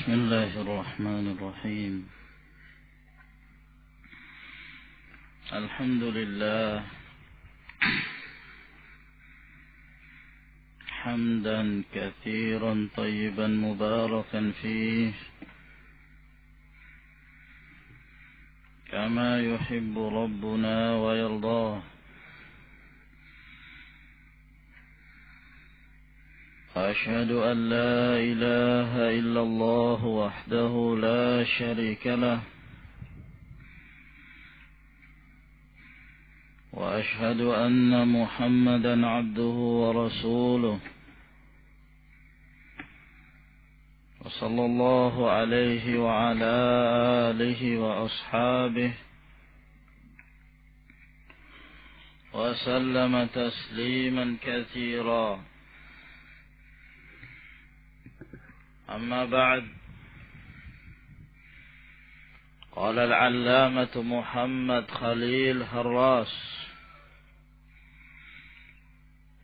بسم الله الرحمن الرحيم. الحمد لله حمدا كثيرا طيبا مباركا فيه كما يحب ربنا ويرضاه. أشهد أن لا إله إلا الله وحده لا شريك له، وأشهد أن محمدا عبده ورسوله، وصلى الله عليه وعلى آله وأصحابه وسلم تسليما كثيرا. أما بعد، قال العلامة محمد خليل هراس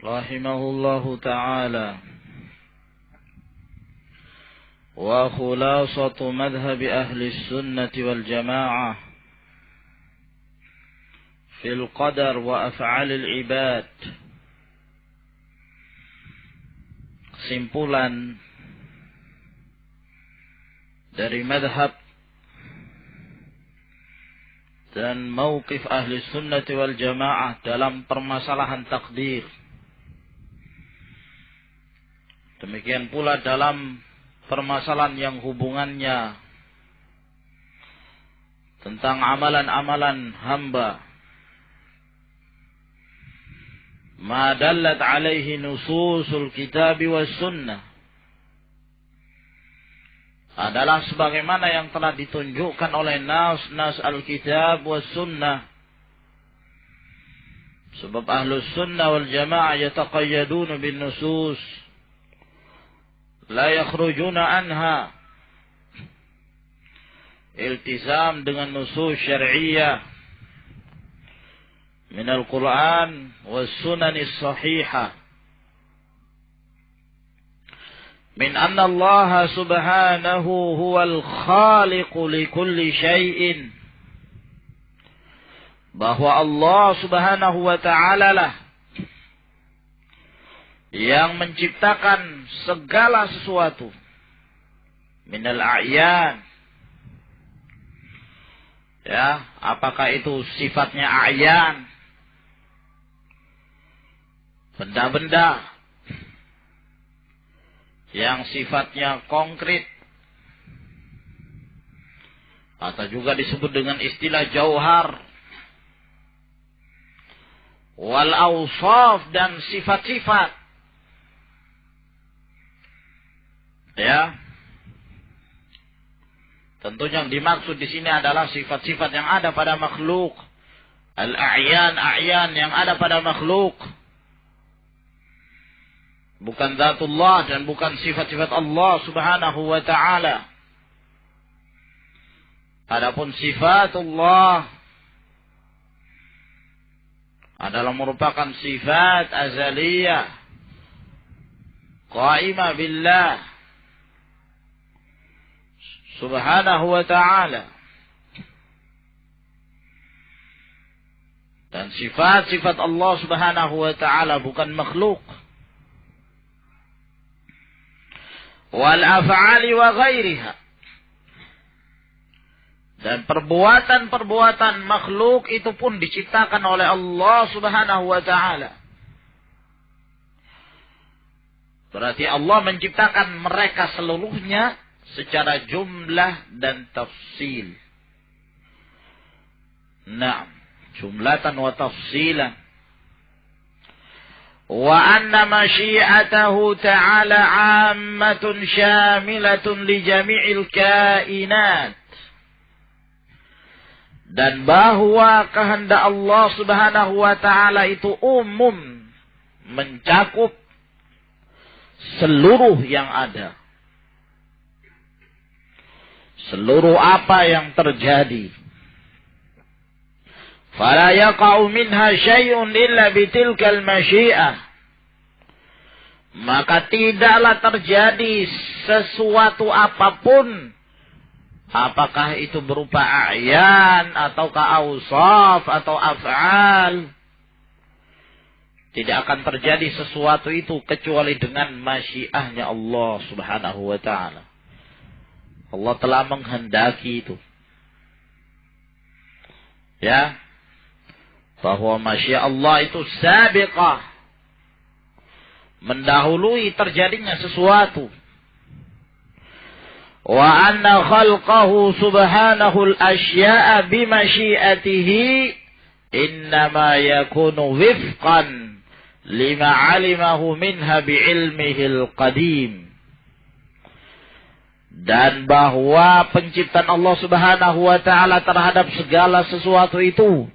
رحمه الله تعالى: وخلاصة مذهب أهل السنة والجماعة في القدر وأفعال العباد. Kesimpulan dari madhab dan mauqif ahli sunnati wal jamaah dalam permasalahan takdir. Demikian pula dalam permasalahan yang hubungannya tentang amalan-amalan hamba. Ma dallat alaihi nususul kitab was sunnah, adalah sebagaimana yang telah ditunjukkan oleh nas al-kitab was sunnah. Sebab ahlus sunnah wal jamaah yataqayyaduna bin nusus, la yakhrujuna anha, iltizam dengan nusus syar'iyyah min al-Quran was sunanis sahihah, min anna Allah subhanahu huwal khaliqu li kulli syai'in, bahwa Allah subhanahu wa ta'ala lah yang menciptakan segala sesuatu, minal a'yan, ya, apakah itu sifatnya a'yan, benda-benda yang sifatnya konkret, atau juga disebut dengan istilah jauhar, wal awsaf, dan sifat-sifat, ya. Tentu yang dimaksud di sini adalah sifat-sifat yang ada pada makhluk, al-a'yan yang ada pada makhluk, bukan zatullah dan bukan sifat-sifat Allah subhanahu wa ta'ala. Adapun sifatullah adalah merupakan sifat azaliyah qaimah billah subhanahu wa ta'ala. Dan sifat-sifat Allah subhanahu wa ta'ala bukan makhluk. Wal af'ali wa ghairiha, dan perbuatan-perbuatan makhluk itu pun diciptakan oleh Allah subhanahu wa ta'ala. Berarti Allah menciptakan mereka seluruhnya secara jumlah dan tafsil. Naam, jumlatan wa tafsilan. Wa anna masyiatahu ta'ala 'ammatun syamilatun li jami'il kainat, dan bahwa kehendak Allah subhanahu wa ta'ala itu umum, mencakup seluruh yang ada, seluruh apa yang terjadi. Fala yaqa'u minha syai'un illa bitilkal masyi'ah, maka tidaklah terjadi sesuatu apapun, apakah itu berupa a'yan ataukah awsaf atau af'al, tidak akan terjadi sesuatu itu kecuali dengan masyiahnya Allah Subhanahu wa ta'ala. Allah telah menghendaki itu. Ya. Bahwa masyiah Allah itu sabiqah. Mendahului terjadinya sesuatu. Wa anna khalqahu subhanahu al-asya'a bimasyiatihi innama yakunu wifqan lima alimahu minha bi'ilmihil qadim. Dan bahwa penciptaan Allah Subhanahu wa ta'ala terhadap segala sesuatu itu,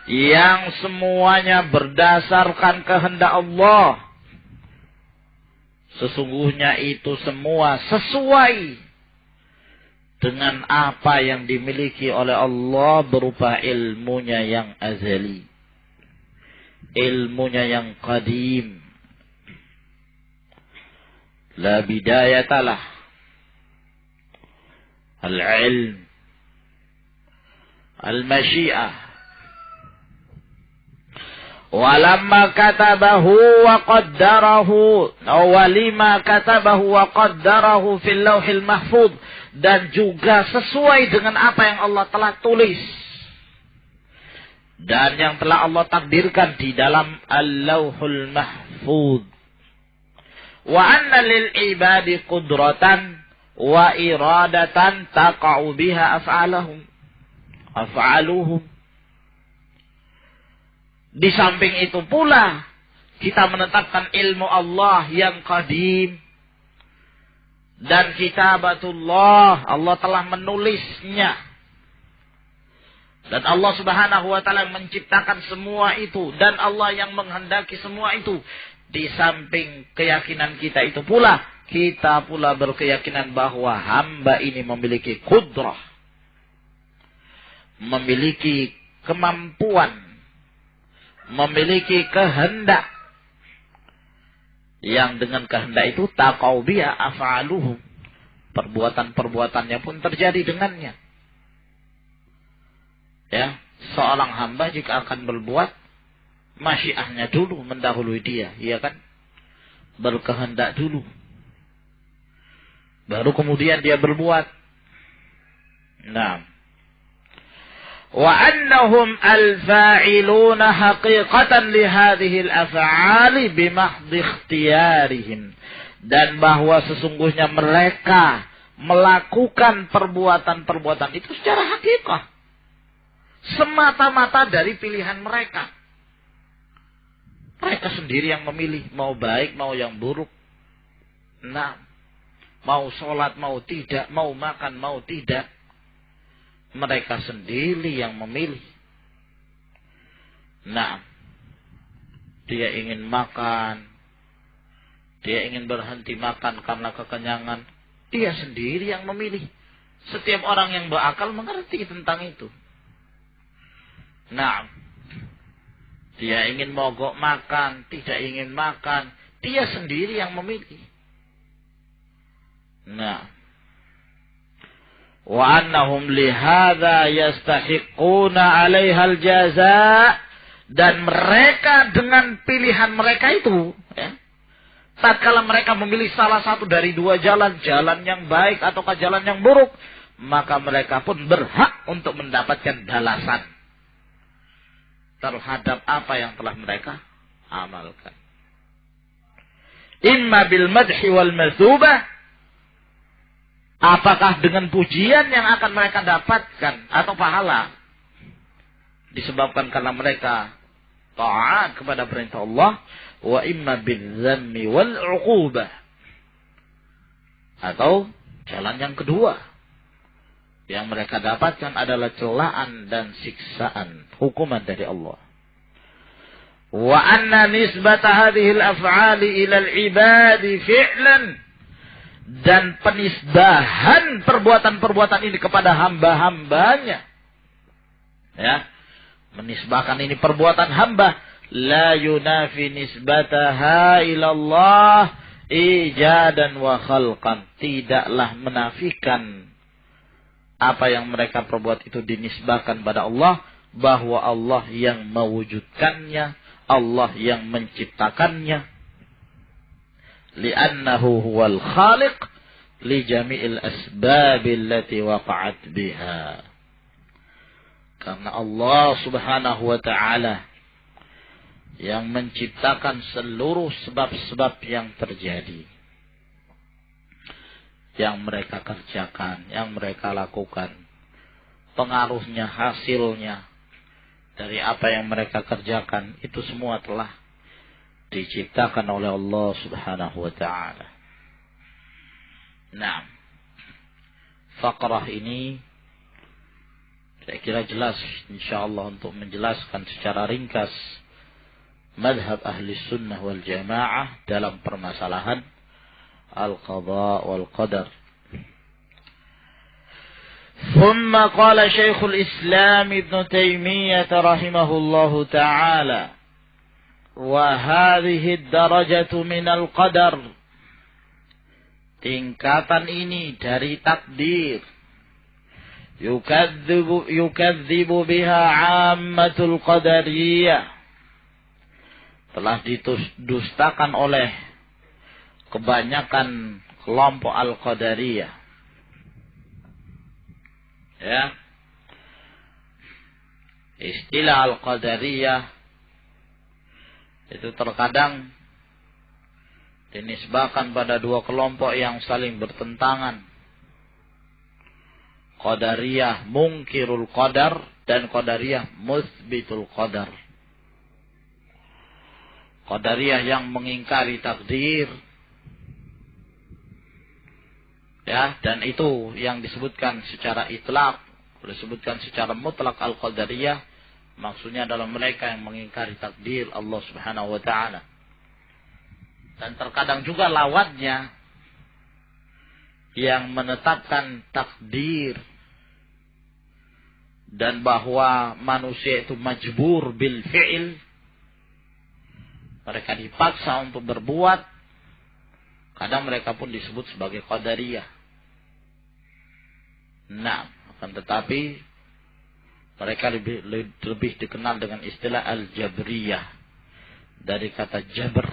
yang semuanya berdasarkan kehendak Allah, sesungguhnya itu semua sesuai dengan apa yang dimiliki oleh Allah berupa ilmunya yang azali, ilmunya yang qadim. La bidayatalah al-ilm al-masyiah. Walamma katabahu wa qaddarahu, walima katabahu wa qaddarahu fil lauhil mahfuz, dan juga sesuai dengan apa yang Allah telah tulis dan yang telah Allah takdirkan di dalam al-lauhul mahfuz. Wa anna lil ibadi qudratan wa iradatan taqa'u biha af'aluhum. Di samping itu pula kita menetapkan ilmu Allah yang qadim dan kitabatullah, Allah telah menulisnya. Dan Allah Subhanahu wa ta'ala menciptakan semua itu. Dan Allah yang menghendaki semua itu. Di samping keyakinan kita itu pula, kita pula berkeyakinan bahwa hamba ini memiliki kudrah, memiliki kemampuan, memiliki kehendak, yang dengan kehendak itu taqau biha af'aluhum, perbuatan-perbuatannya pun terjadi dengannya. Ya, seorang hamba jika akan berbuat, masyiahnya dulu mendahului dia, iya kan? Berkehendak dulu, baru kemudian dia berbuat. Nah, wa annahum al-fa'iluna haqiqatan li hadhihi al-af'ali bimahdhi ikhtiyarihim, dan bahwa sesungguhnya mereka melakukan perbuatan-perbuatan itu secara hakikat, semata-mata dari pilihan mereka. Mereka sendiri yang memilih mau baik mau yang buruk. Nah, mau sholat mau tidak, mau makan mau tidak, mereka sendiri yang memilih. Nah, dia ingin makan, dia ingin berhenti makan karena kekenyangan, dia sendiri yang memilih. Setiap orang yang berakal mengerti tentang itu. Nah, dia ingin mogok makan, tidak ingin makan, dia sendiri yang memilih. Nah, wa annahum lihadza yastahiquna 'alaiha al-jazaa, dan mereka dengan pilihan mereka itu, ya, tatkala mereka memilih salah satu dari dua jalan, jalan yang baik ataukah jalan yang buruk, maka mereka pun berhak untuk mendapatkan balasan terhadap apa yang telah mereka amalkan. Imma bil madhi wal mathubah, apakah dengan pujian yang akan mereka dapatkan atau pahala, disebabkan karena mereka taat kepada perintah Allah, wa imma bil dhammi wal uqubah, atau jalan yang kedua yang mereka dapatkan adalah celaan dan siksaan, hukuman dari Allah. Wa anna nisbata hadhihi al-af'ali ila al-ibadi fi'lan, dan penisbahan perbuatan-perbuatan ini kepada hamba-hambanya, ya, menisbahkan ini perbuatan hamba, la yunafi nisbataha ila Allah ijadan wa khalqan, tidaklah menafikan apa yang mereka perbuat itu dinisbahkan pada Allah, bahwa Allah yang mewujudkannya, Allah yang menciptakannya. Li'annahu huwal khaliq li jami'il asbabil lati waqa'at biha. Karena Allah subhanahu wa ta'ala yang menciptakan seluruh sebab-sebab yang terjadi, yang mereka kerjakan, yang mereka lakukan, pengaruhnya, hasilnya dari apa yang mereka kerjakan, itu semua telah diciptakan oleh Allah subhanahu wa ta'ala. Nah, faqrah ini saya kira jelas insyaallah untuk menjelaskan secara ringkas madhab ahli sunnah wal jamaah dalam permasalahan al-qadha wal qadar. ثم قال شيخ الإسلام ابن تيمية رحمه الله تعالى وهذه الدرجة من القدر, tingkatan ini dari takdir, yukadzibu biha ammatul qadariyah, telah didustakan oleh kebanyakan kelompok al-qadariyah. Ya, istilah al-qadariyah itu terkadang dinisbahkan pada dua kelompok yang saling bertentangan. Qadariyah mungkirul qadar dan qadariyah mutsbitul qadar. Qadariyah yang mengingkari takdir, ya, dan itu yang disebutkan secara itlaq, disebutkan secara mutlak al-qadariyah, maksudnya adalah mereka yang mengingkari takdir Allah subhanahu wa ta'ala. Dan terkadang juga lawannya yang menetapkan takdir dan bahwa manusia itu majbur bil fi'il, mereka dipaksa untuk berbuat, kadang mereka pun disebut sebagai qadariyah. Nah, akan tetapi mereka lebih dikenal dengan istilah al-jabriyah dari kata jabr,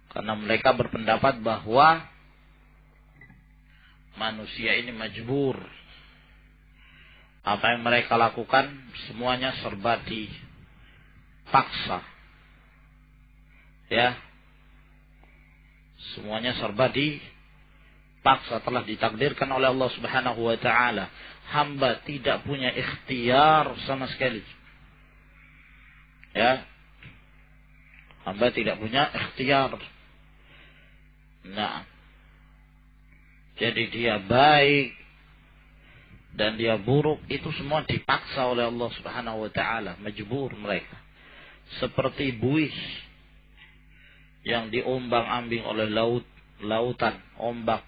karena mereka berpendapat bahwa manusia ini majbur, apa yang mereka lakukan semuanya serba dipaksa, ya, semuanya serba dipaksa, telah ditakdirkan oleh Allah subhanahu wa ta'ala. Hamba tidak punya ikhtiar sama sekali, ya, hamba tidak punya ikhtiar. Nah, jadi dia baik dan dia buruk itu semua dipaksa oleh Allah subhanahu wa ta'ala, majbur mereka. Seperti buih yang diombang-ambing oleh lautan, ombak,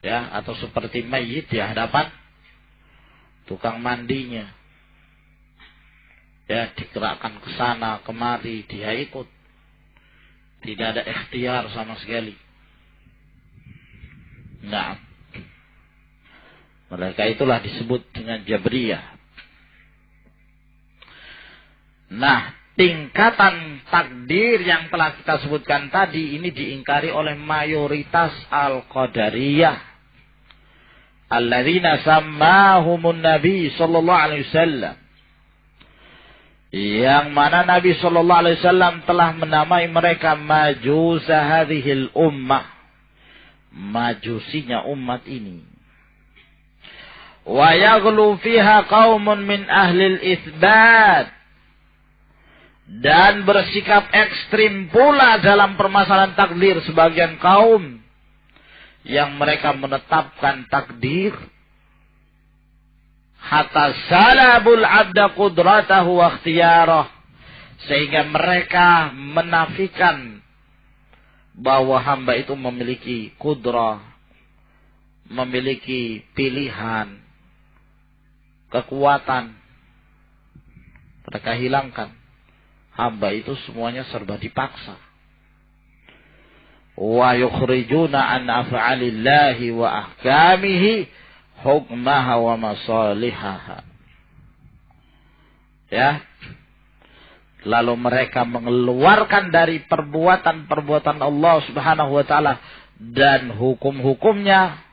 ya, atau seperti mayit di hadapan tukang mandinya, ya, digerakkan ke sana kemari, dia ikut, tidak ada ikhtiar sama sekali. Nah, mereka itulah disebut dengan Jabriyah. Nah, tingkatan takdir yang telah kita sebutkan tadi ini diingkari oleh mayoritas al-qadariyah, alladzina sammahumun nabi sallallahu alaihi wasallam, yang mana Nabi sallallahu alaihi wasallam telah menamai mereka majusa hadhil ummah, majusinya umat ini. Wa yaghlu fiha qaumun min ahlil itsbat, dan bersikap ekstrim pula dalam permasalahan takdir sebagian kaum yang mereka menetapkan takdir, hatta salabul abda qudratahu wa ikhtiyarah, sehingga mereka menafikan bahwa hamba itu memiliki kudrah, memiliki pilihan, kekuatan. Mereka hilangkan. Hamba itu semuanya serba dipaksa. wa yukhrijuna an af'alillahi wa ahkamihi hukmaha wa masalihaha. Ya. Lalu mereka mengeluarkan dari perbuatan-perbuatan Allah Subhanahu wa taala dan hukum-hukumnya.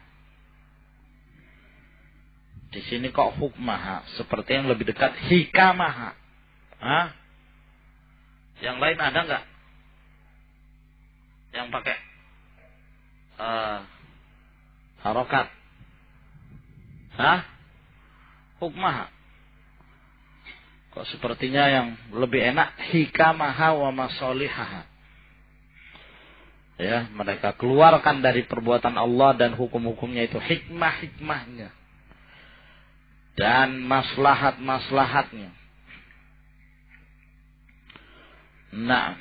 Di sini kok hukmaha, seperti yang lebih dekat hikamaha. Hah? Yang lain ada enggak? Yang pakai harokat. Hah? Hukmaha. Kok sepertinya yang lebih enak hikamaha wa masalihaha. Ya, mereka keluarkan dari perbuatan Allah dan hukum-hukumnya itu hikmah-hikmahnya dan maslahat-maslahatnya. Nah,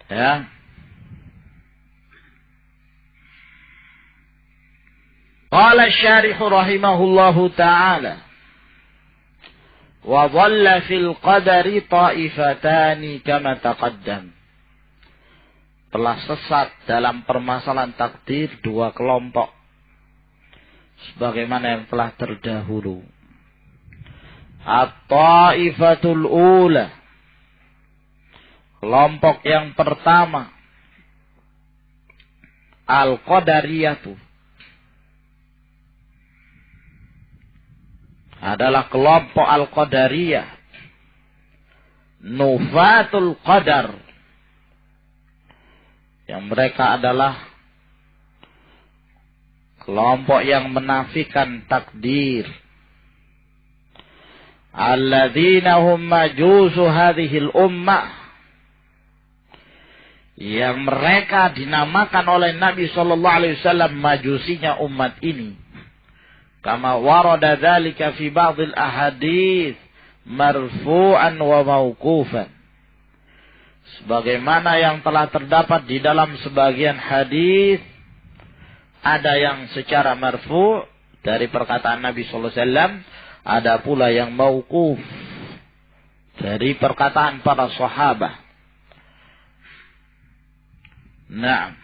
ya. Qala asy-syarih rahimahullahu ta'ala wa dhalla fil qadari ta'ifatani kama taqaddam. Telah sesat dalam permasalahan takdir dua kelompok sebagaimana yang telah terdahulu. At-ta'ifatul ula, kelompok yang pertama, al-qadariyatu, adalah kelompok al-qadariyah, nufatul qadar, yang mereka adalah kelompok yang menafikan takdir. Alladzina hum majusu hadhil ummah, yang mereka dinamakan oleh Nabi sallallahu alaihi wasallam majusinya umat ini. Kama warada dzalika fi ba'dil ahadits marfu'an wa mauqufan. Sebagaimana yang telah terdapat di dalam sebagian hadis, ada yang secara marfu' dari perkataan Nabi sallallahu alaihi wasallam, ada pula yang mauquf dari perkataan para sahabat. Nah,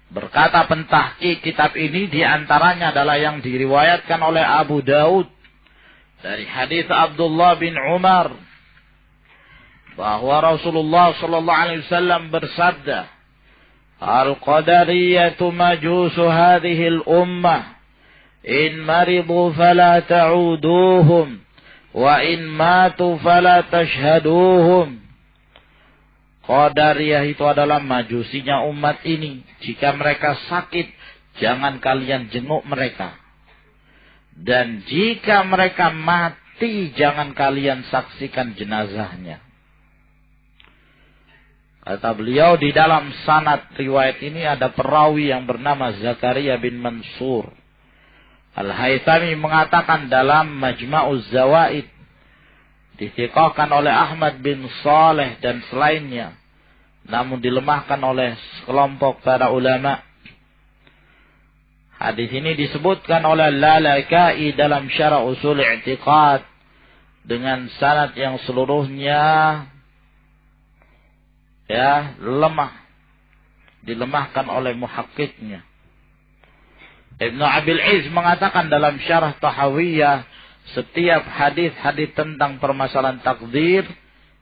berkata pentahqiq kitab ini diantaranya adalah yang diriwayatkan oleh Abu Daud dari hadis Abdullah bin Umar bahwa Rasulullah sallallahu alaihi wasallam bersabda, "Al-qadariyatu majusu hadhihi al-ummah, in maridu fala ta'uduhum, wa in matu fala tashhaduhum." Qadariyah itu adalah majusinya umat ini. Jika mereka sakit, jangan kalian jenguk mereka. Dan jika mereka mati, jangan kalian saksikan jenazahnya. Kata beliau, di dalam sanad riwayat ini ada perawi yang bernama Zakaria bin Mansur. Al-Haythami mengatakan dalam Majma'uz Zawaid, dithiqahkan oleh Ahmad bin Saleh dan selainnya, namun dilemahkan oleh sekelompok para ulama. Hadis ini disebutkan oleh Lalaka'i dalam Syarah Ushul I'tiqad dengan sanad yang seluruhnya lemah, dilemahkan oleh muhakkiknya. Ibnu Abil Iz mengatakan dalam Syarah Tahawiyah, setiap hadis-hadis tentang permasalahan takdir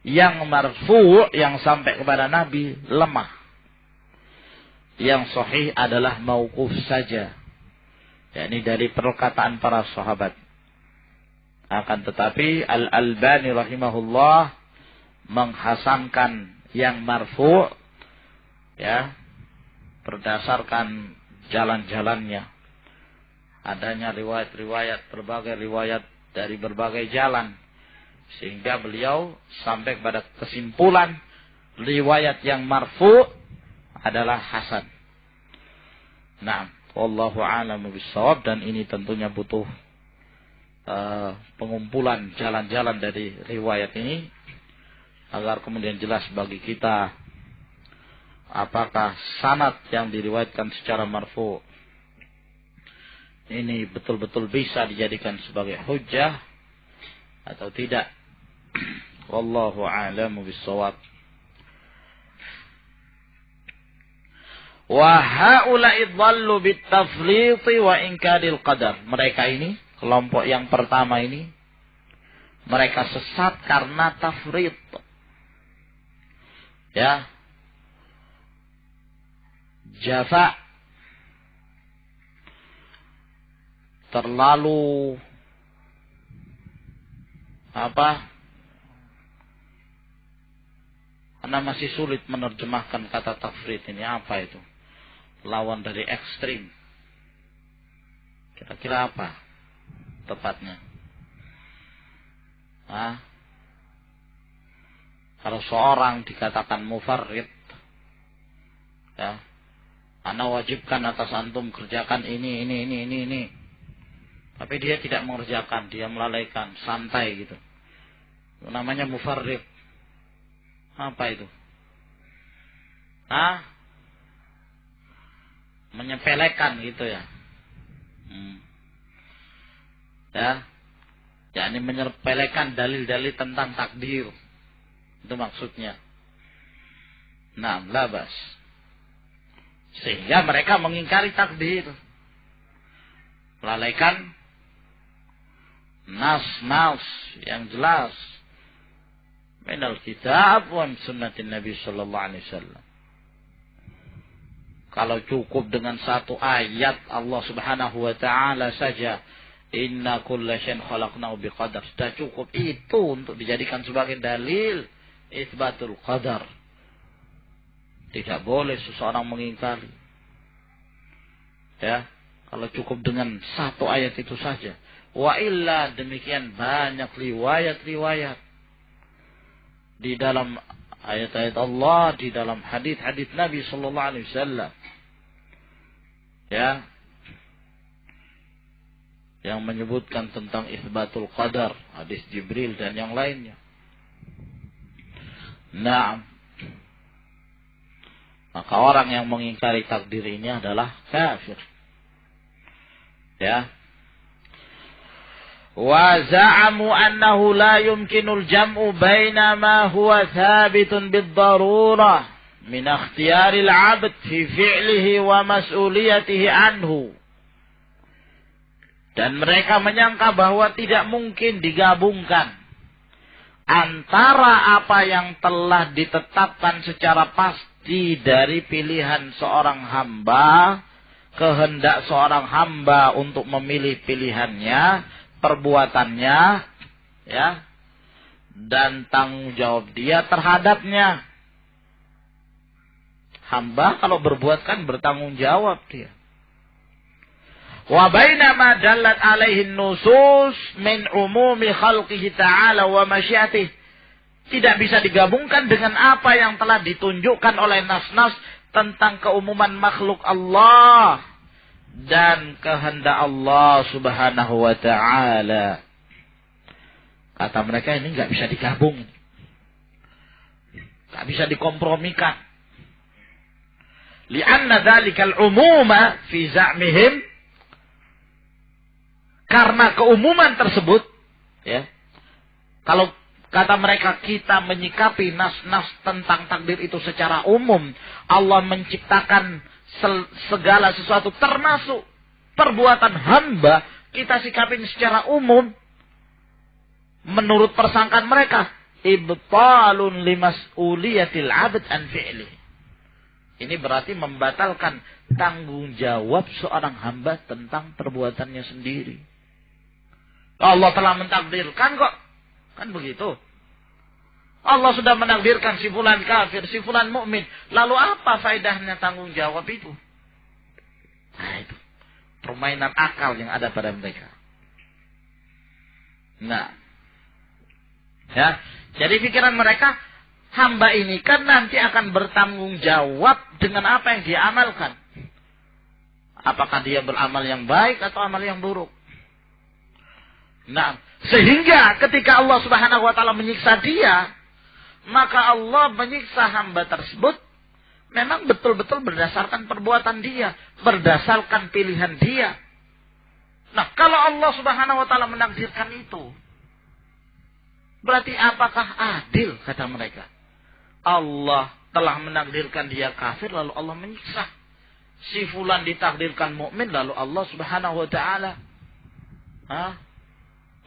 yang marfu' yang sampai kepada Nabi lemah. Yang sahih adalah mauquf saja, yakni dari perkataan para sahabat. Akan tetapi Al-Albani rahimahullah menghasankan yang marfu' berdasarkan jalan-jalannya. Adanya riwayat-riwayat, berbagai riwayat dari berbagai jalan, sehingga beliau sampai pada kesimpulan riwayat yang marfu' adalah hasan. Nah, wallahu a'lamu bissawab, dan ini tentunya butuh pengumpulan jalan-jalan dari riwayat ini agar kemudian jelas bagi kita apakah sanad yang diriwayatkan secara marfu' ini betul-betul bisa dijadikan sebagai hujjah atau tidak. Wallahu a'lamu bis-shawab. Wa haula'i dhallu bit-tafriqi wa inkaril qadar. Mereka ini, kelompok yang pertama ini, mereka sesat karena tafrid. Ya. Jafa. Terlalu karena masih sulit menerjemahkan kata tafrid ini. Apa itu? Lawan dari ekstrim. Kira-kira apa tepatnya? Kalau seorang dikatakan mufarrid, ya, ana wajibkan atas antum kerjakan ini. Tapi dia tidak mengerjakan, dia melalaikan, santai gitu. Itu namanya mufarrid. Apa itu? Menyepelekan gitu ya. Ya. Yakni menyepelekan dalil-dalil tentang takdir. Itu maksudnya. Nah, labas. Sehingga mereka mengingkari takdir. Melalaikan nas yang jelas. Minal kitab wa sunnatin Nabi sallallahu alaihi wasallam. Kalau cukup dengan satu ayat Allah Subhanahu wa taala saja, inna kulla syai'in khalaqnahu biqadar, sudah cukup itu untuk dijadikan sebagai dalil itsbatul qadar. Tidak boleh seseorang mengingkari. Ya, kalau cukup dengan satu ayat itu saja. Wa illa, demikian banyak riwayat-riwayat di dalam ayat-ayat Allah, di dalam hadis-hadis Nabi sallallahu alaihi wasallam. Ya. Yang menyebutkan tentang itsbatul qadar, hadis Jibril dan yang lainnya. Naam. Maka orang yang mengingkari takdir ini adalah kafir. Ya. Wa za'amu annahu la yumkinul jam'u baina ma huwa thabitun bid-darurah min ikhtiyaril 'abd fi fi'lihi wa mas'uliyatihi anhu. Dan mereka menyangka bahwa tidak mungkin digabungkan antara apa yang telah ditetapkan secara pasti dari pilihan seorang hamba, kehendak seorang hamba untuk memilih pilihannya, perbuatannya, ya, dan tanggung jawab dia terhadapnya. Hamba kalau berbuat kan bertanggung jawab dia. Wa bainama dallat alaihi nusus min umumi khalqihi ta'ala wa masyiatih. Tidak bisa digabungkan dengan apa yang telah ditunjukkan oleh nas-nas tentang keumuman makhluk Allah dan kehendak Allah Subhanahu wa ta'ala. Kata mereka ini enggak bisa digabung. Enggak bisa dikompromikan. Li'anna dzalikal umuma fi za'mihim, karena keumuman tersebut, ya. Kalau kata mereka kita menyikapi nas-nas tentang takdir itu secara umum, Allah menciptakan segala sesuatu termasuk perbuatan hamba, kita sikapin secara umum. Menurut persangkaan mereka, ibtalun limas'uliyatil 'abd an fi'li. Ini berarti membatalkan tanggung jawab seorang hamba tentang perbuatannya sendiri. Allah telah mentakdirkan kok. Kan begitu. Allah sudah menakdirkan si fulan kafir, si fulan mukmin. Lalu apa faedahnya tanggung jawab itu? Nah itu. Permainan akal yang ada pada mereka. Nah. Ya. Jadi pikiran mereka, hamba ini kan nanti akan bertanggung jawab dengan apa yang dia amalkan. Apakah dia beramal yang baik atau amal yang buruk. Nah, sehingga ketika Allah Subhanahu wa ta'ala menyiksa dia, maka Allah menyiksa hamba tersebut memang betul-betul berdasarkan perbuatan dia, berdasarkan pilihan dia. Nah, kalau Allah Subhanahu wa ta'ala menakdirkan itu, Berarti apakah adil, kata mereka? Allah telah menakdirkan dia kafir, lalu Allah menyiksa. Si fulan ditakdirkan mukmin, lalu Allah Subhanahu wa taala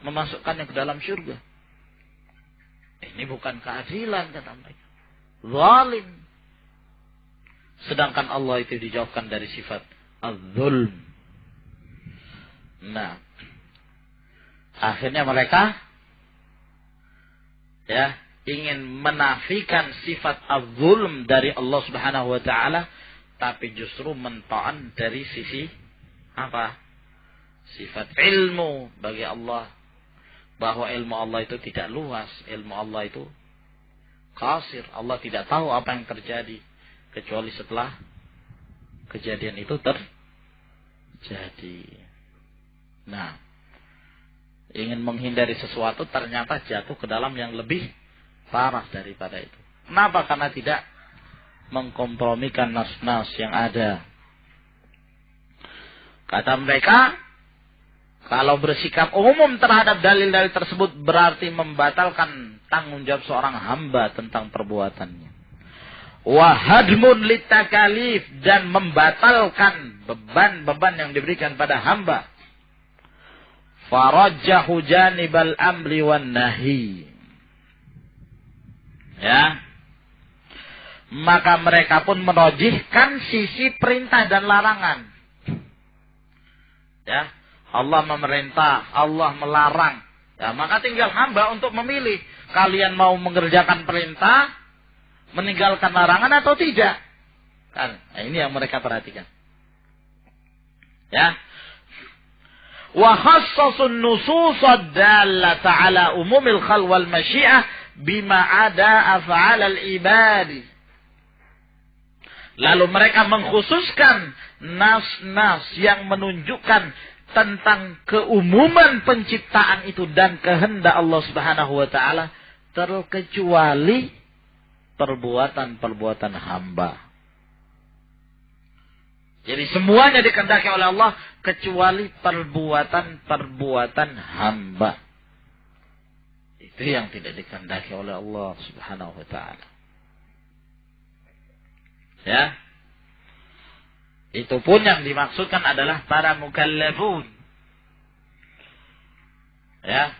memasukkannya ke dalam surga. Ini bukan keadilan, kata mereka. Zalim. Sedangkan Allah itu dijauhkan dari sifat az-zulm. Nah, akhirnya mereka ingin menafikan sifat az-zulm dari Allah Subhanahu wa taala, tapi justru mentoan dari sisi apa? Sifat ilmu bagi Allah, bahwa ilmu Allah itu tidak luas, ilmu Allah itu qasir. Allah tidak tahu apa yang terjadi kecuali setelah kejadian itu terjadi. Nah, ingin menghindari sesuatu ternyata jatuh ke dalam yang lebih parah daripada itu. Kenapa? Karena tidak mengkompromikan nas-nas yang ada. Kata mereka, kalau bersikap umum terhadap dalil-dalil tersebut berarti membatalkan tanggung jawab seorang hamba tentang perbuatannya. Wahadmun litakalif, dan membatalkan beban-beban yang diberikan pada hamba. Farajjahu janibal amri wan nahi. Ya. Maka mereka pun merojihkan sisi perintah dan larangan. Ya. Allah memerintah, Allah melarang. Ya, maka tinggal hamba untuk memilih. Kalian mau mengerjakan perintah, meninggalkan larangan atau tidak? Kan, nah ini yang mereka perhatikan. Ya. Wa khassasun nusus ad-dallata ala umumil khal wal masyiah bima ada af'al al-ibad. Lalu mereka mengkhususkan nas-nas yang menunjukkan tentang keumuman penciptaan itu dan kehendak Allah Subhanahu wa taala, terkecuali perbuatan-perbuatan hamba. Jadi semuanya dikehendaki oleh Allah kecuali perbuatan-perbuatan hamba. Itu yang tidak dikehendaki oleh Allah Subhanahu wa taala. Ya. Itu pun yang dimaksudkan adalah para mukallafun. Ya,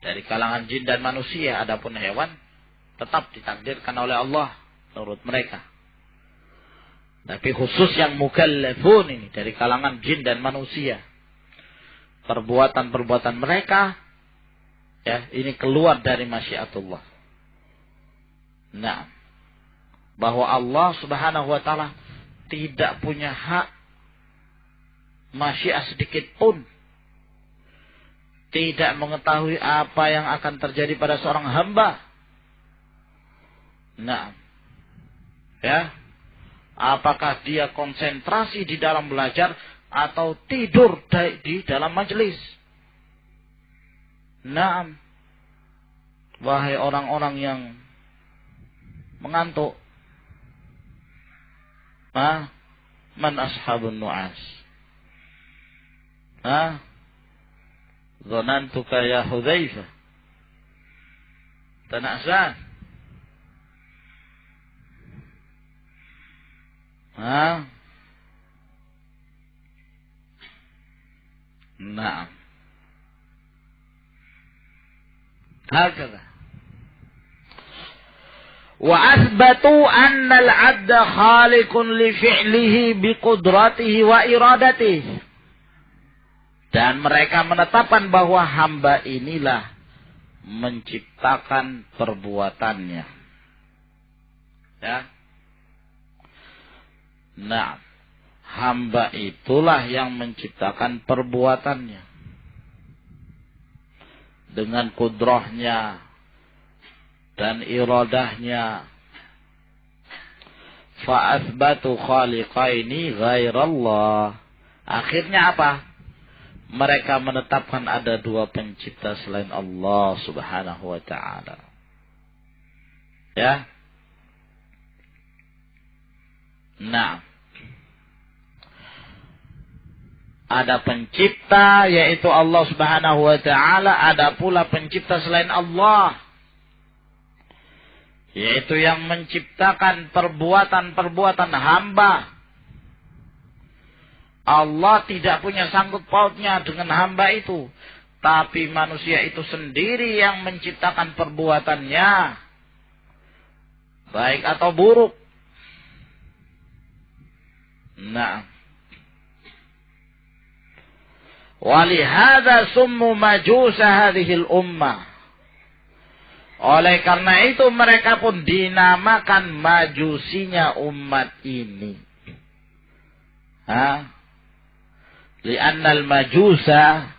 dari kalangan jin dan manusia, adapun hewan tetap ditakdirkan oleh Allah menurut mereka. Tapi khusus yang mukallafun ini dari kalangan jin dan manusia, perbuatan-perbuatan mereka ya ini keluar dari masyiatullah. Nah, bahwa Allah Subhanahu wa taala tidak punya hak masyiah sedikit pun, tidak mengetahui apa yang akan terjadi pada seorang hamba. Nah, ya, apakah dia konsentrasi di dalam belajar atau tidur di dalam majelis? Nah, wahai orang-orang yang mengantuk, man ashabun nu'as? Dhanantuka ya Hudzaifah tana'san. Naam. Hakadha. Wa asbatu anna al-'abda khaliqun li fi'lihi bi qudratihi wa iradatihi. Dan mereka menetapkan bahwa hamba inilah menciptakan perbuatannya. Ya. Nah, hamba itulah yang menciptakan perbuatannya. Dengan kudrahnya dan iradahnya. Fa'athbatu khaliqaini ghairallah. Akhirnya apa? Mereka menetapkan ada dua pencipta selain Allah Subhanahu wa ta'ala. Ya. Nah. Ada pencipta yaitu Allah Subhanahu wa ta'ala. Ada pula pencipta selain Allah. yaitu yang menciptakan perbuatan-perbuatan hamba. Allah tidak punya sangkut pautnya dengan hamba itu, tapi manusia itu sendiri yang menciptakan perbuatannya, baik atau buruk. Nah, walihada summu majusa hadhil ummah. Oleh karena itu mereka pun dinamakan majusinya umat ini. Li'annal majusa,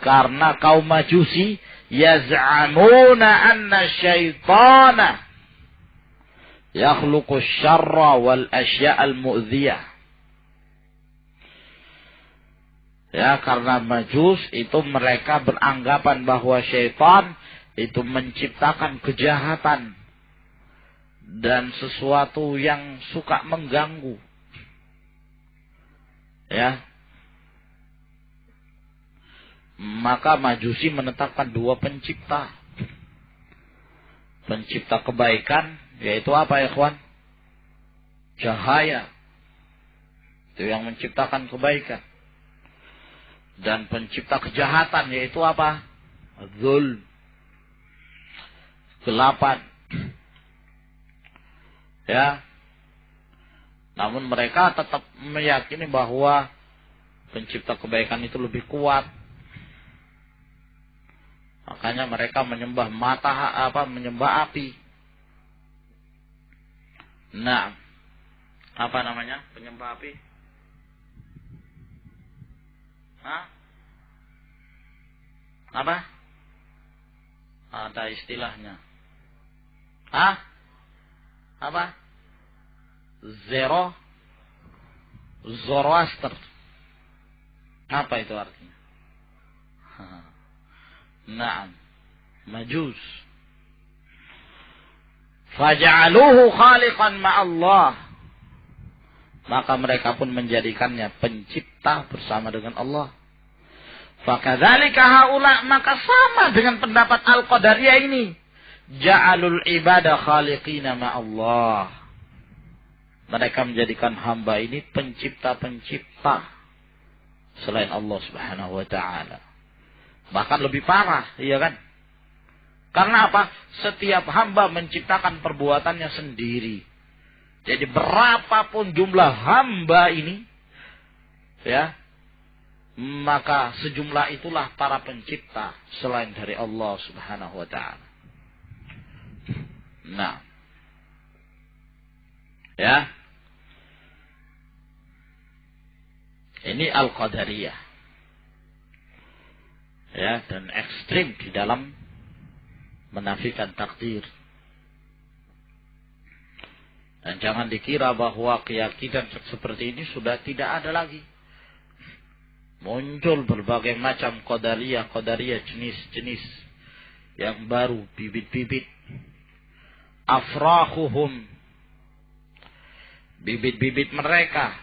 karena kaum majusi yaz'amuna anna syaitana yakhluqu syarra wal asya'al mu'dhiyah. Ya, karena majus itu mereka beranggapan bahwa syaitan itu menciptakan kejahatan dan sesuatu yang suka mengganggu. Ya. Maka majusi menetapkan dua pencipta. Pencipta kebaikan, yaitu apa ya kawan? Cahaya. Itu yang menciptakan kebaikan. Dan pencipta kejahatan, yaitu apa? Zulm. Kegelapan. Ya. Namun mereka tetap meyakini bahwa pencipta kebaikan itu lebih kuat. Makanya mereka menyembah menyembah api. Nah, apa namanya penyembah api? Apa? Ada istilahnya. Apa? Zoroaster. Apa itu artinya? Naam, majus. Faja'aluhu khaliqan ma'allah. Maka mereka pun menjadikannya pencipta bersama dengan Allah. Fakadzalika haula, maka sama dengan pendapat Al-Qadariyah ini. Ja'alul ibadah khaliqina ma'allah. Mereka menjadikan hamba ini pencipta-pencipta selain Allah Subhanahu wa ta'ala. Bahkan lebih parah, iya kan? Karena apa? Setiap hamba menciptakan perbuatannya sendiri. Jadi berapapun jumlah hamba ini, ya, maka sejumlah itulah para pencipta selain dari Allah Subhanahu wa ta'ala. Nah, ya, ini Al-Qadariyah. Ya, dan ekstrim di dalam menafikan takdir. Dan jangan dikira bahwa keyakinan seperti ini sudah tidak ada lagi. Muncul berbagai macam qadariyah jenis-jenis yang baru, bibit-bibit. Afrahuhum, bibit-bibit mereka,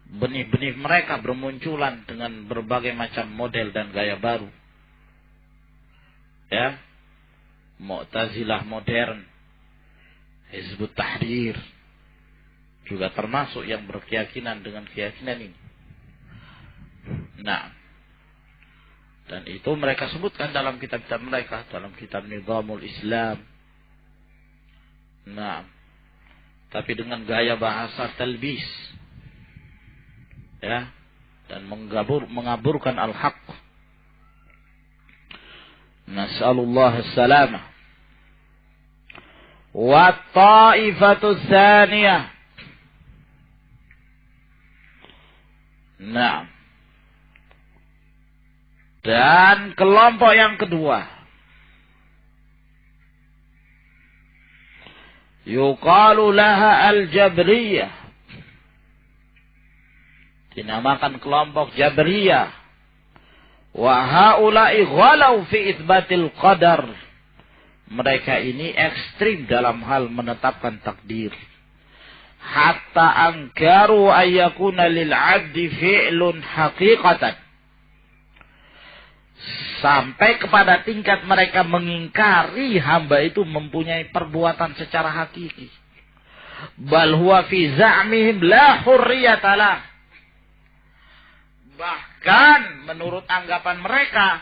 benih-benih mereka bermunculan dengan berbagai macam model dan gaya baru. Ya, Mu'tazilah modern, Hizbut Tahrir juga termasuk yang berkeyakinan dengan keyakinan ini. Nah, dan itu mereka sebutkan dalam kitab-kitab mereka, dalam kitab Nizamul Islam. Nah, tapi dengan gaya bahasa talbis. Ya, dan mengaburkan al-haq. Nas'alullah as-salamah. Wa ta'ifatu tsaniyah. Nah, dan kelompok yang kedua, yuqalu laha al-jabriyah, dinamakan kelompok Jabriyah. Wa haula'i ghalau fi itsbatil qadar. Mereka ini ekstrim dalam hal menetapkan takdir. Hatta angkaru ayyakuna lil 'abdi fi'lun haqiqatan. Sampai kepada tingkat mereka mengingkari hamba itu mempunyai perbuatan secara hakiki. Bal huwa fi za'mihim la hurriyata lah. Bahkan menurut anggapan mereka,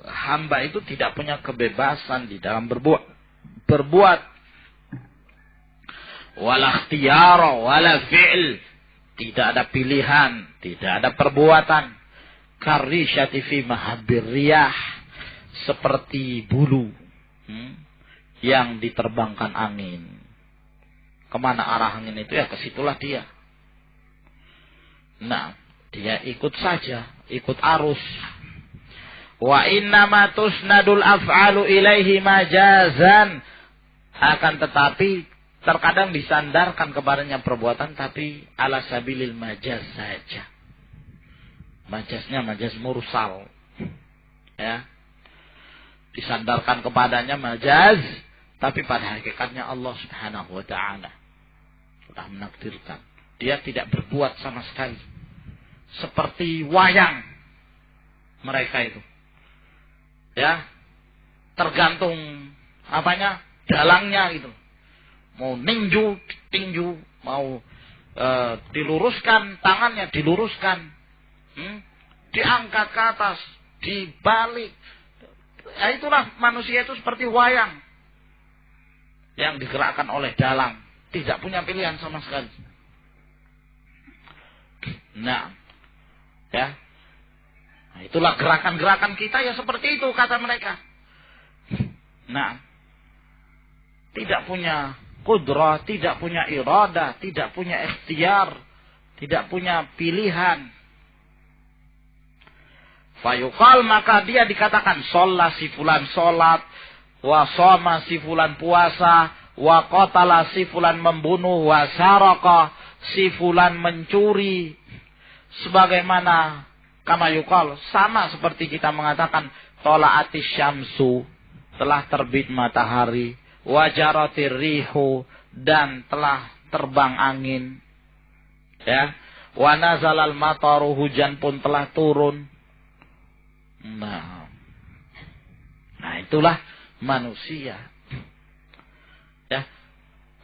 hamba itu tidak punya kebebasan di dalam berbuat. Wala ikhtiyara wala fi'l. Tidak ada pilihan, tidak ada perbuatan. Karisyati fi mahabbir riyah. Seperti bulu yang diterbangkan angin. Kemana arah angin itu ya kesitulah dia. Nah, dia ikut saja, ikut arus. Wa innama tusnadul af'alu ilaihi majazan. Akan tetapi terkadang disandarkan kepadanya perbuatan tapi ala sabilil majaz saja. Majaznya majaz mursal. Ya. Disandarkan kepadanya majaz tapi pada hakikatnya Allah Subhanahu wa taala sudah menakdirkan. Dia tidak berbuat sama sekali. Seperti wayang mereka itu. Ya. Tergantung dalangnya gitu. Mau tinju, mau diluruskan tangannya, diluruskan, diangkat ke atas, dibalik. Ya itulah manusia itu seperti wayang yang digerakkan oleh dalang, tidak punya pilihan sama sekali. Nah, ya, itulah gerakan-gerakan kita ya seperti itu kata mereka. Nah, tidak punya kudrah, tidak punya iradah, tidak punya ikhtiar, tidak punya pilihan. Fayuqal, maka dia dikatakan sholat si fulan sholat, wa shoma si fulan puasa, wa qatala si fulan membunuh, wa saraka si fulan mencuri. Sebagaimana kama yuqal, sama seperti kita mengatakan tola'atis syamsu, telah terbit matahari, wajaratir rihu, dan telah terbang angin, ya, wa nazalal mataru, hujan pun telah turun. Nah itulah manusia. Ya.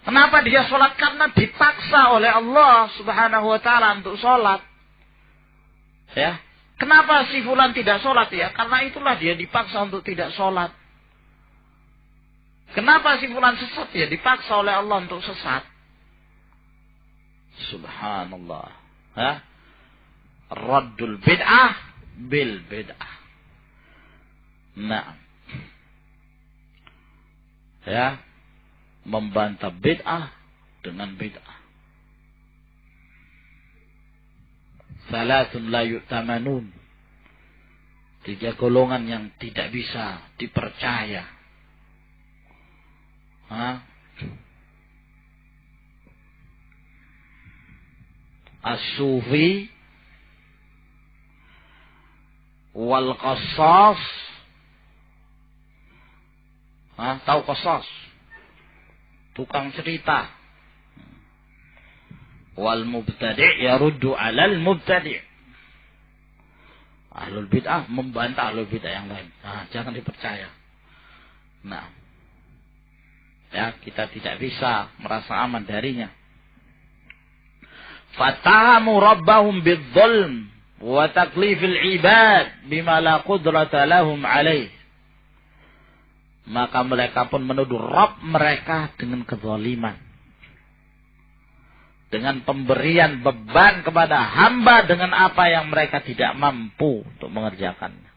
Kenapa dia sholat? Karena dipaksa oleh Allah Subhanahu wa taala untuk sholat. Ya. Kenapa si fulan tidak sholat ya? Karena itulah dia dipaksa untuk tidak sholat. Kenapa si fulan sesat ya? Dipaksa oleh Allah untuk sesat. Subhanallah. Ha? Raddul bid'ah bil bid'ah. Nah. Ya. Membantah bid'ah dengan bid'ah. Salatun la yu'tamanun. 3 golongan yang tidak bisa dipercaya. As-sufi wal qassas. Tahu qassas? Tukang cerita. Wal mubtadi' yaruddu 'alal mubtadi'. Ahlul bid'ah membantah ahlul bid'ah yang lain. Jangan dipercaya. Nah, ya, kita tidak bisa merasa aman darinya. Fatahamu rabbahum bidzulm wa taklifil ibad bima la qudrata lahum alaih. Maka mereka pun menuduh Rabb mereka dengan kezaliman. Dengan pemberian beban kepada hamba dengan apa yang mereka tidak mampu untuk mengerjakannya.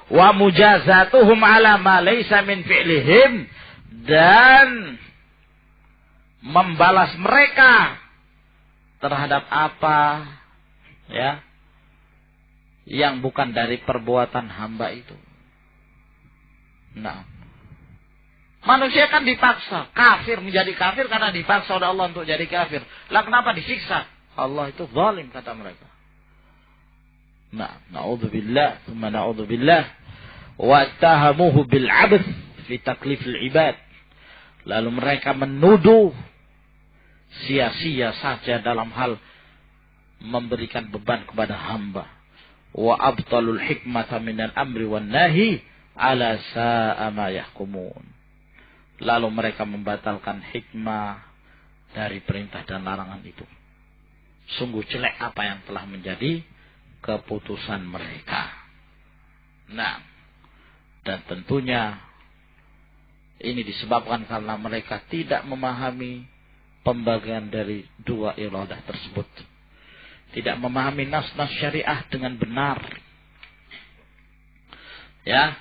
Wa mujazatuhum ala ma laysa min fi'lihim, dan membalas mereka terhadap apa ya yang bukan dari perbuatan hamba itu. Nah, manusia kan dipaksa kafir, menjadi kafir karena dipaksa oleh Allah untuk jadi kafir. Lah kenapa disiksa? Allah itu zalim kata mereka. Nah, na'udzubillah, thumma na'udzubillah, wa tahamuhu bil 'abth fi taklifil ibad. Lalu mereka menuduh sia-sia saja dalam hal memberikan beban kepada hamba. wa abtalul hikmata minal amri wan nahi ala sa'a ma yahkumun. Lalu mereka membatalkan hikmah dari perintah dan larangan itu. Sungguh jelek apa yang telah menjadi keputusan mereka. Nah, dan tentunya ini disebabkan karena mereka tidak memahami pembagian dari dua iradah tersebut. Tidak memahami nas-nas syariah dengan benar. Ya,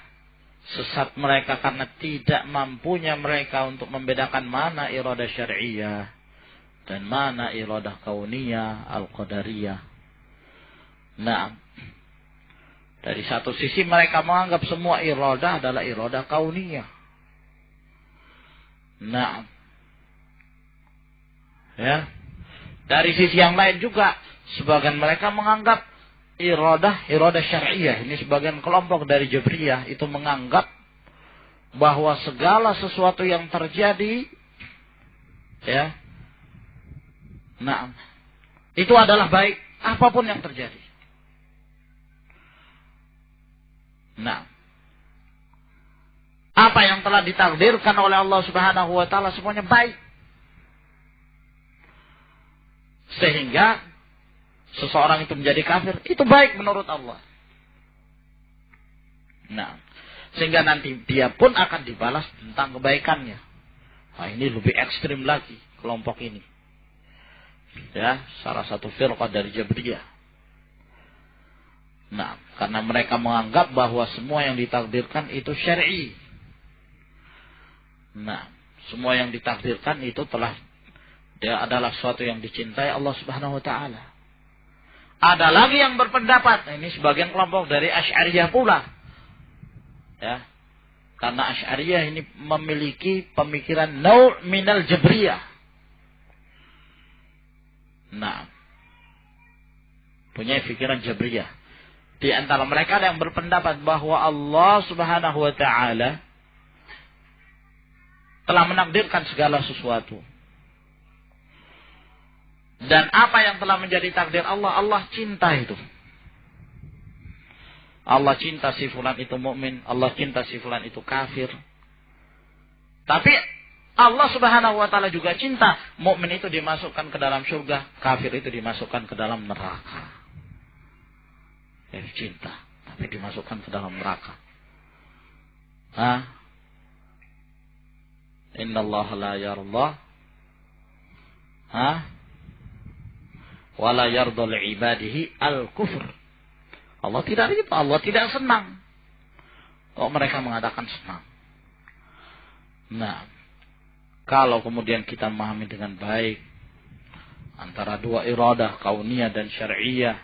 sesat mereka karena tidak mampunya mereka untuk membedakan mana iradah syariah dan mana iradah kauniyah al-qadariyah. Nah, dari satu sisi mereka menganggap semua iradah adalah iradah kauniyah. Nah, ya, dari sisi yang lain juga sebagian mereka menganggap iradah syariah. Ini sebagian kelompok dari Jabriyah itu menganggap bahwa segala sesuatu yang terjadi, ya, nah, itu adalah baik apapun yang terjadi. Nah, apa yang telah ditakdirkan oleh Allah Subhanahu wa taala semuanya baik. Sehingga seseorang itu menjadi kafir, itu baik menurut Allah. Nah, sehingga nanti dia pun akan dibalas tentang kebaikannya. Nah, ini lebih ekstrim lagi kelompok ini. Ya, salah satu firqah dari Jabriyah. Nah, karena mereka menganggap bahwa semua yang ditakdirkan itu syar'i. Nah, semua yang ditakdirkan itu dia adalah sesuatu yang dicintai Allah Subhanahu wa taala. Ada lagi yang berpendapat, ini sebagian kelompok dari Asy'ariyah pula. Ya. Karena Asy'ariyah ini memiliki pemikiran naur minal Jabriyah. Nah, punya pikiran Jabriyah. Di antara mereka ada yang berpendapat bahwa Allah Subhanahu wa taala telah menakdirkan segala sesuatu. Dan apa yang telah menjadi takdir Allah, Allah cinta itu. Allah cinta si fulan itu mukmin, Allah cinta si fulan itu kafir. Tapi Allah Subhanahu wa taala juga cinta mukmin itu dimasukkan ke dalam surga, kafir itu dimasukkan ke dalam neraka. Cinta, tapi dimasukkan ke dalam neraka. Innallaha la yarda wala yarda li ibadihi al-kufr. Allah tidak ridha, Allah tidak senang. Kok mereka mengatakan senang? Nah, kalau kemudian kita memahami dengan baik antara dua iradah kauniyah dan syar'iyah,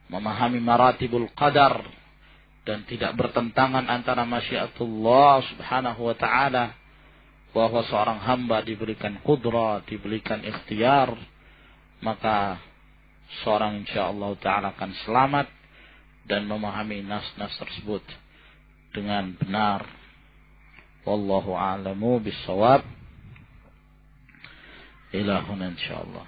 memahami maratibul qadar dan tidak bertentangan antara masyiatullah Subhanahu wa taala, bahwa seorang hamba diberikan qudrah, diberikan ikhtiar, maka seorang insyaallah ta'ala akan selamat dan memahami nas-nas tersebut dengan benar. Wallahu a'lamu bis-shawab. Ila huna insyaallah.